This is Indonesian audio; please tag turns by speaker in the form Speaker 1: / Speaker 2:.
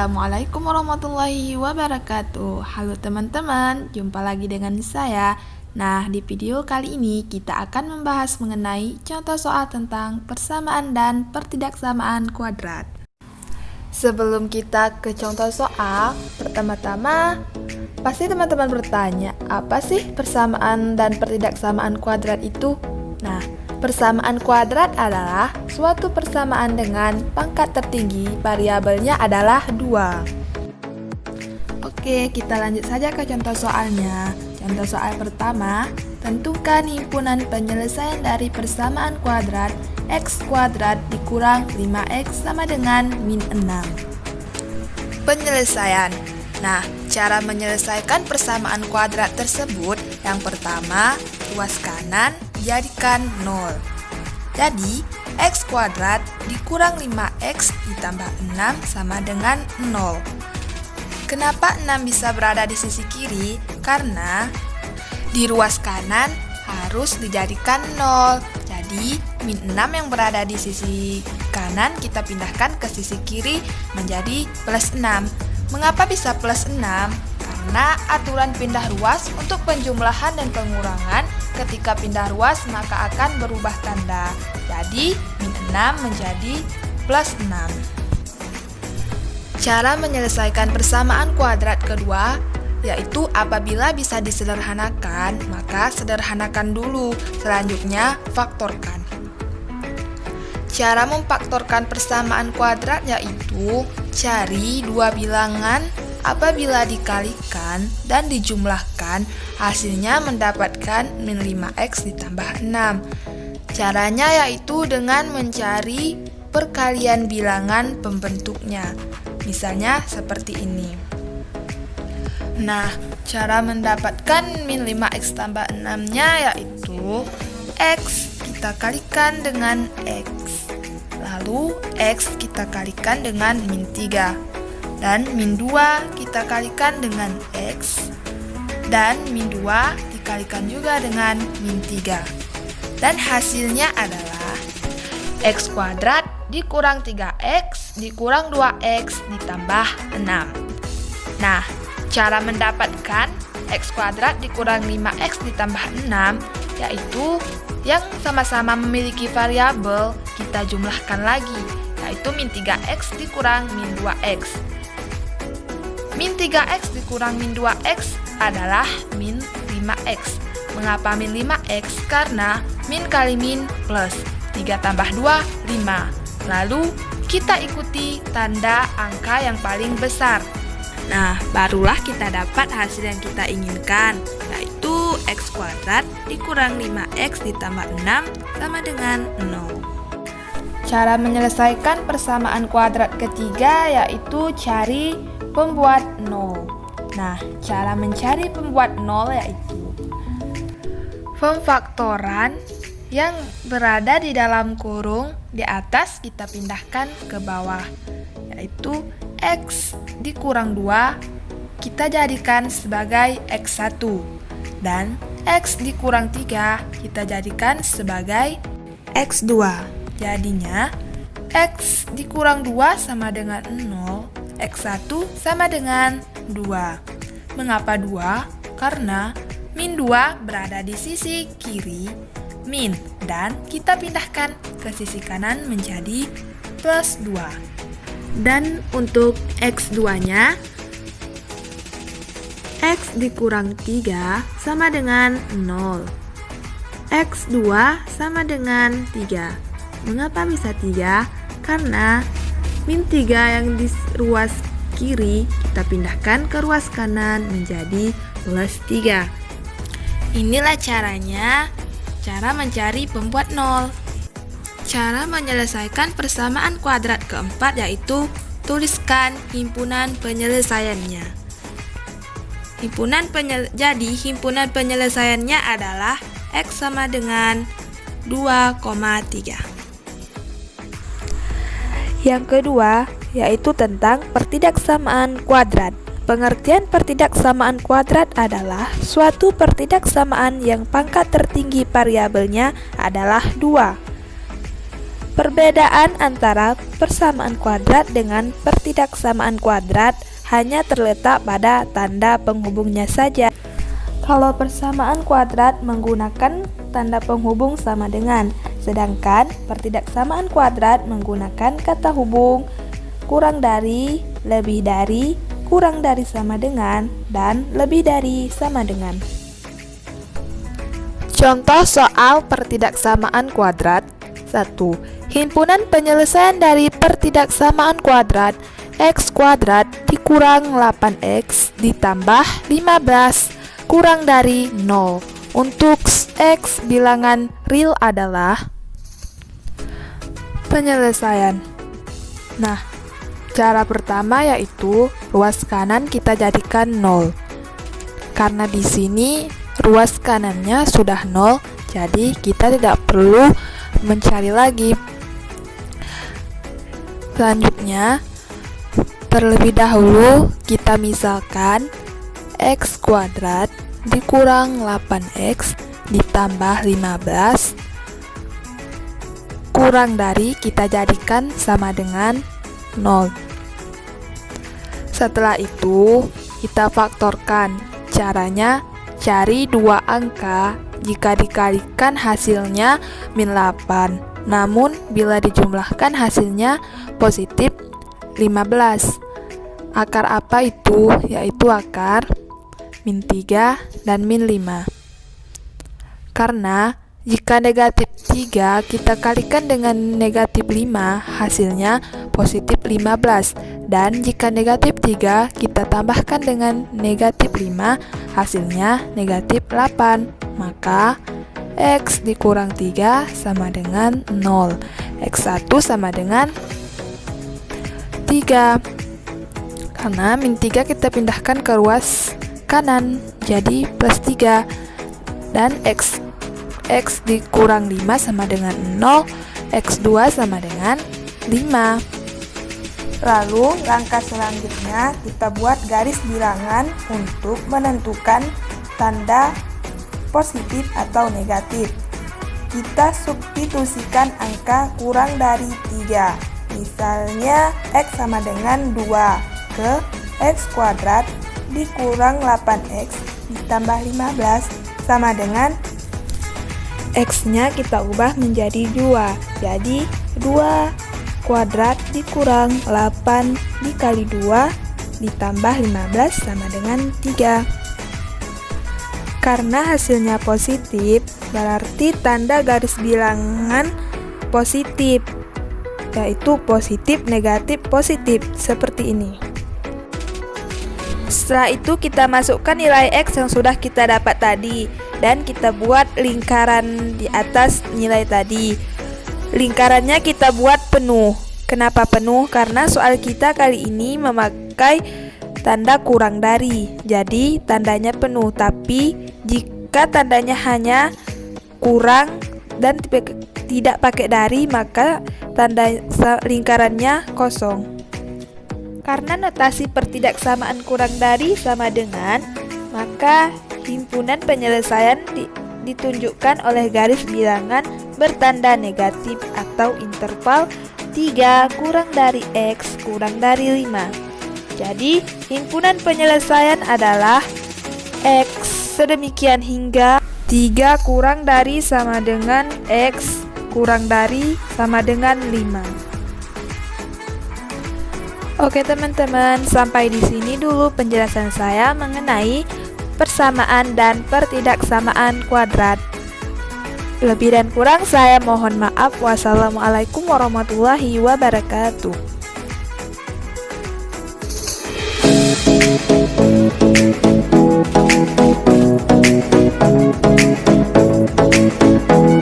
Speaker 1: Assalamualaikum warahmatullahi wabarakatuh. Halo teman-teman, jumpa lagi dengan saya. Nah, di video kali ini kita akan membahas mengenai contoh soal tentang persamaan dan pertidaksamaan kuadrat. Sebelum kita ke contoh soal, pertama-tama pasti teman-teman bertanya, apa sih persamaan dan pertidaksamaan kuadrat itu? Nah, persamaan kuadrat adalah suatu persamaan dengan pangkat tertinggi, variabelnya adalah 2. Oke, kita lanjut saja ke contoh soalnya. Contoh soal pertama, tentukan himpunan penyelesaian dari persamaan kuadrat x kuadrat dikurang 5x sama dengan min 6. Penyelesaian. Nah, cara menyelesaikan persamaan kuadrat tersebut, yang pertama, ruas kanan jadikan 0. Jadi, x kuadrat dikurang 5x ditambah 6 sama dengan 0. Kenapa 6 bisa berada di sisi kiri? Karena di ruas kanan harus dijadikan 0. Jadi, min 6 yang berada di sisi kanan kita pindahkan ke sisi kiri menjadi plus 6. Mengapa bisa plus 6? Karena aturan pindah ruas untuk penjumlahan dan pengurangan ketika pindah ruas maka akan berubah tanda. Jadi, min 6 menjadi plus 6. Cara menyelesaikan persamaan kuadrat kedua, yaitu apabila bisa disederhanakan, maka sederhanakan dulu, selanjutnya faktorkan. Cara memfaktorkan persamaan kuadrat yaitu cari dua bilangan. Apabila dikalikan dan dijumlahkan, hasilnya mendapatkan min 5x ditambah 6. Caranya yaitu dengan mencari perkalian bilangan pembentuknya. Misalnya seperti ini. Nah, cara mendapatkan min 5x tambah 6-nya yaitu x kita kalikan dengan x. Lalu x kita kalikan dengan min 3. Dan min 2 kita kalikan dengan x, dan min 2 dikalikan juga dengan min 3. Dan hasilnya adalah x kuadrat dikurang 3x dikurang 2x ditambah 6. Nah, cara mendapatkan x kuadrat dikurang 5x ditambah 6 yaitu yang sama-sama memiliki variabel kita jumlahkan lagi, yaitu min 3x dikurang min 2x. Min 3x dikurang min 2x adalah min 5x. Mengapa min 5x? Karena min kali min plus 3 tambah 2, 5. Lalu kita ikuti tanda angka yang paling besar. Nah, barulah kita dapat hasil yang kita inginkan, yaitu x kuadrat dikurang 5x ditambah 6 sama dengan 0. Cara menyelesaikan persamaan kuadrat ketiga yaitu cari pembuat 0. Nah, cara mencari pembuat 0 yaitu pemfaktoran yang berada di dalam kurung di atas kita pindahkan ke bawah, yaitu x dikurang 2 kita jadikan sebagai x1 dan x dikurang 3 kita jadikan sebagai x2. Jadinya x dikurang 2 sama dengan 0, x1 sama dengan 2. Mengapa 2? Karena min 2 berada di sisi kiri, min, dan kita pindahkan ke sisi kanan menjadi plus 2. Dan untuk x2-nya, x dikurang 3 sama dengan 0. x2 sama dengan 3. Mengapa bisa 3? Karena min 3 yang di ruas kiri kita pindahkan ke ruas kanan menjadi plus 3. Inilah caranya, cara mencari pembuat 0. Cara menyelesaikan persamaan kuadrat keempat yaitu tuliskan himpunan penyelesaiannya. Jadi himpunan penyelesaiannya adalah x sama dengan 2,3. Yang kedua, yaitu tentang pertidaksamaan kuadrat. Pengertian pertidaksamaan kuadrat adalah suatu pertidaksamaan yang pangkat tertinggi variabelnya adalah 2.
Speaker 2: Perbedaan antara persamaan kuadrat dengan pertidaksamaan kuadrat hanya terletak pada tanda penghubungnya saja. Kalau persamaan kuadrat menggunakan tanda penghubung sama dengan, sedangkan pertidaksamaan kuadrat menggunakan kata hubung kurang dari, lebih dari, kurang dari sama dengan, dan lebih dari sama dengan.
Speaker 1: Contoh soal pertidaksamaan kuadrat. 1. Himpunan penyelesaian dari pertidaksamaan kuadrat x kuadrat dikurang 8x ditambah 15 kurang dari 0 untuk x bilangan real adalah penyelesaian. Nah, cara pertama yaitu ruas kanan kita jadikan 0. Karena di sini ruas kanannya sudah 0, jadi kita tidak perlu mencari lagi. Selanjutnya, terlebih dahulu kita misalkan x kuadrat dikurang 8x ditambah 15 kurang dari kita jadikan sama dengan 0. Setelah itu kita faktorkan. Caranya cari dua angka, jika dikalikan hasilnya min 8, namun bila dijumlahkan hasilnya positif 15. Akar apa itu? Yaitu akar min 3 dan min 5. Karena jika negatif 3 kita kalikan dengan negatif 5, hasilnya positif 15. Dan jika negatif 3 kita tambahkan dengan negatif 5, hasilnya negatif 8. Maka x dikurang 3 sama dengan 0. X1 sama dengan 3. Karena min 3 kita pindahkan ke ruas kanan, jadi plus 3. Dan x dikurang 5 sama dengan 0, x2 sama dengan 5. Lalu langkah selanjutnya kita buat garis bilangan untuk menentukan tanda positif atau negatif. Kita substitusikan angka kurang dari 3. Misalnya x sama dengan 2 ke x kuadrat dikurang 8x ditambah 15 sama dengan x-nya kita ubah menjadi 2. Jadi 2 kuadrat dikurang 8 dikali 2 ditambah 15 sama dengan 3. Karena hasilnya positif, berarti tanda garis bilangan positif, yaitu positif, negatif, positif, seperti ini. Setelah itu kita masukkan nilai x yang sudah kita dapat tadi, dan kita buat lingkaran di atas nilai tadi. Lingkarannya kita buat penuh. Kenapa penuh? Karena soal kita kali ini memakai tanda kurang dari, jadi tandanya penuh. Tapi jika tandanya hanya kurang dan tidak pakai dari, maka tanda lingkarannya kosong. Karena notasi pertidaksamaan kurang dari sama dengan, maka himpunan penyelesaian ditunjukkan oleh garis bilangan bertanda negatif atau interval 3 kurang dari x kurang dari 5. Jadi, himpunan penyelesaian adalah x sedemikian hingga 3 kurang dari sama dengan x kurang dari sama dengan 5. Oke teman-teman, sampai di sini dulu penjelasan saya mengenai persamaan dan pertidaksamaan kuadrat. Lebih dan kurang saya mohon maaf. Wassalamualaikum warahmatullahi wabarakatuh.